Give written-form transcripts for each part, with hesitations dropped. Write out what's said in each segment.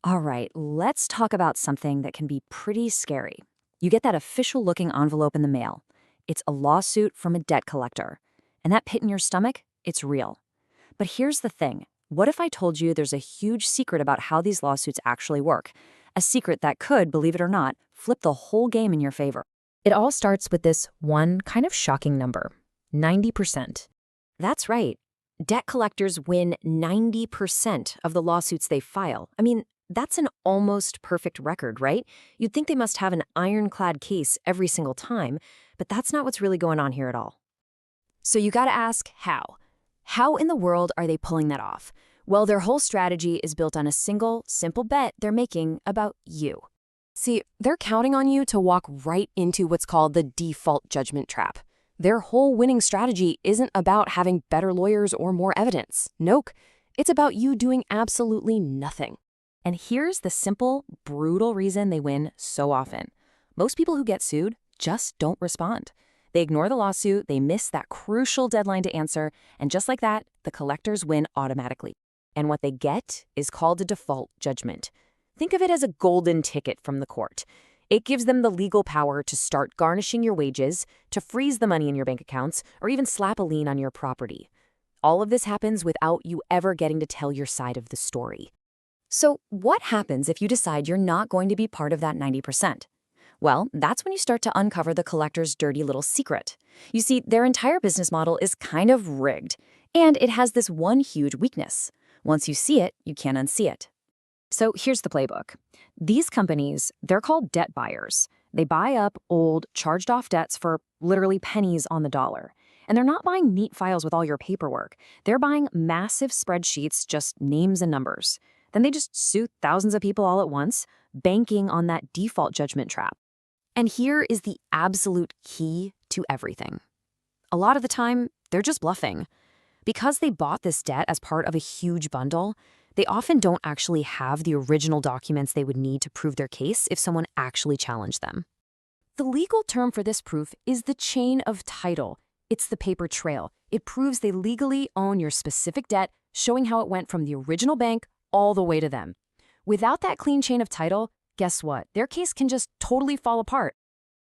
All right, let's talk about something that can be pretty scary. You get that official looking envelope in the mail. It's a lawsuit from a debt collector. And that pit in your stomach, it's real. But here's the thing. What if I told you there's a huge secret about how these lawsuits actually work? A secret that could, believe it or not, flip the whole game in your favor. It all starts with this one kind of shocking number, 90%. That's right. Debt collectors win 90% of the lawsuits they file. I mean, that's an almost perfect record, right? You'd think they must have an ironclad case every single time, but that's not what's really going on here at all. So you gotta ask how. How in the world are they pulling that off? Well, their whole strategy is built on a single, simple bet they're making about you. See, they're counting on you to walk right into what's called the default judgment trap. Their whole winning strategy isn't about having better lawyers or more evidence. Nope. It's about you doing absolutely nothing. And here's the simple, brutal reason they win so often. Most people who get sued just don't respond. They ignore the lawsuit, they miss that crucial deadline to answer, and just like that, the collectors win automatically. And what they get is called a default judgment. Think of it as a golden ticket from the court. It gives them the legal power to start garnishing your wages, to freeze the money in your bank accounts, or even slap a lien on your property. All of this happens without you ever getting to tell your side of the story. So what happens if you decide you're not going to be part of that 90%? Well, that's when you start to uncover the collector's dirty little secret. You see, their entire business model is kind of rigged, and it has this one huge weakness. Once you see it, you can't unsee it. So here's the playbook. These companies, they're called debt buyers. They buy up old, charged-off debts for literally pennies on the dollar. And they're not buying neat files with all your paperwork. They're buying massive spreadsheets, just names and numbers. Then they just sue thousands of people all at once, banking on that default judgment trap. And here is the absolute key to everything. A lot of the time, they're just bluffing. Because they bought this debt as part of a huge bundle, they often don't actually have the original documents they would need to prove their case if someone actually challenged them. The legal term for this proof is the chain of title. It's the paper trail. It proves they legally own your specific debt, showing how it went from the original bank all the way to them. Without that clean chain of title, guess what? Their case can just totally fall apart.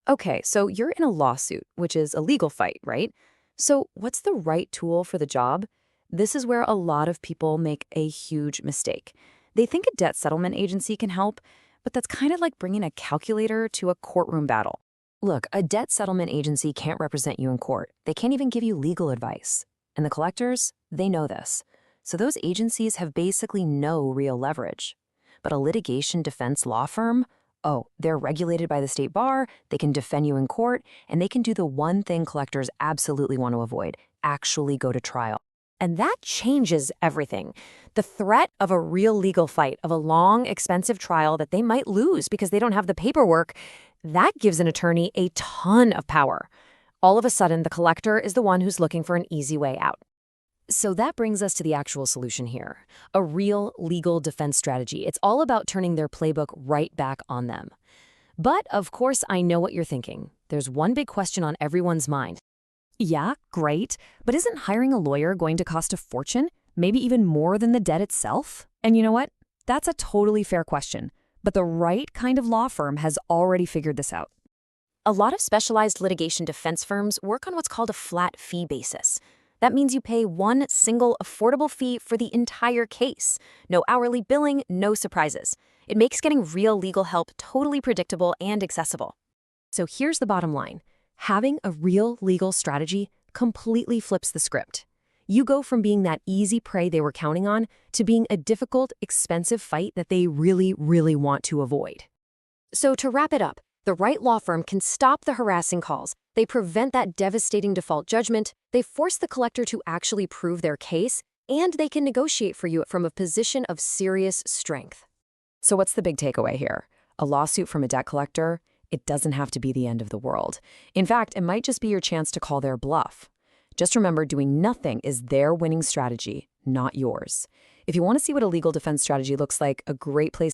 Okay, so you're in a lawsuit, which is a legal fight, right? So what's the right tool for the job? This is where a lot of people make a huge mistake. They think a debt settlement agency can help, but that's kind of like bringing a calculator to a courtroom battle. Look, a debt settlement agency can't represent you in court. They can't even give you legal advice. And the collectors, they know this. So those agencies have basically no real leverage. But a litigation defense law firm, oh, they're regulated by the state bar, they can defend you in court, and they can do the one thing collectors absolutely want to avoid, actually go to trial. And that changes everything. The threat of a real legal fight, of a long, expensive trial that they might lose because they don't have the paperwork, that gives an attorney a ton of power. All of a sudden, the collector is the one who's looking for an easy way out. So that brings us to the actual solution here, a real legal defense strategy. It's all about turning their playbook right back on them. But, of course, I know what you're thinking. There's one big question on everyone's mind. Yeah, great, but isn't hiring a lawyer going to cost a fortune? Maybe even more than the debt itself? And you know what? That's a totally fair question. But the right kind of law firm has already figured this out. A lot of specialized litigation defense firms work on what's called a flat fee basis. That means you pay one single affordable fee for the entire case. No hourly billing, no surprises. It makes getting real legal help totally predictable and accessible. So here's the bottom line. Having a real legal strategy completely flips the script. You go from being that easy prey they were counting on to being a difficult, expensive fight that they really, really want to avoid. So to wrap it up, the right law firm can stop the harassing calls. They prevent that devastating default judgment. They force the collector to actually prove their case, and they can negotiate for you from a position of serious strength. So what's the big takeaway here? A lawsuit from a debt collector? It doesn't have to be the end of the world. In fact, it might just be your chance to call their bluff. Just remember, doing nothing is their winning strategy, not yours. If you want to see what a legal defense strategy looks like, a great place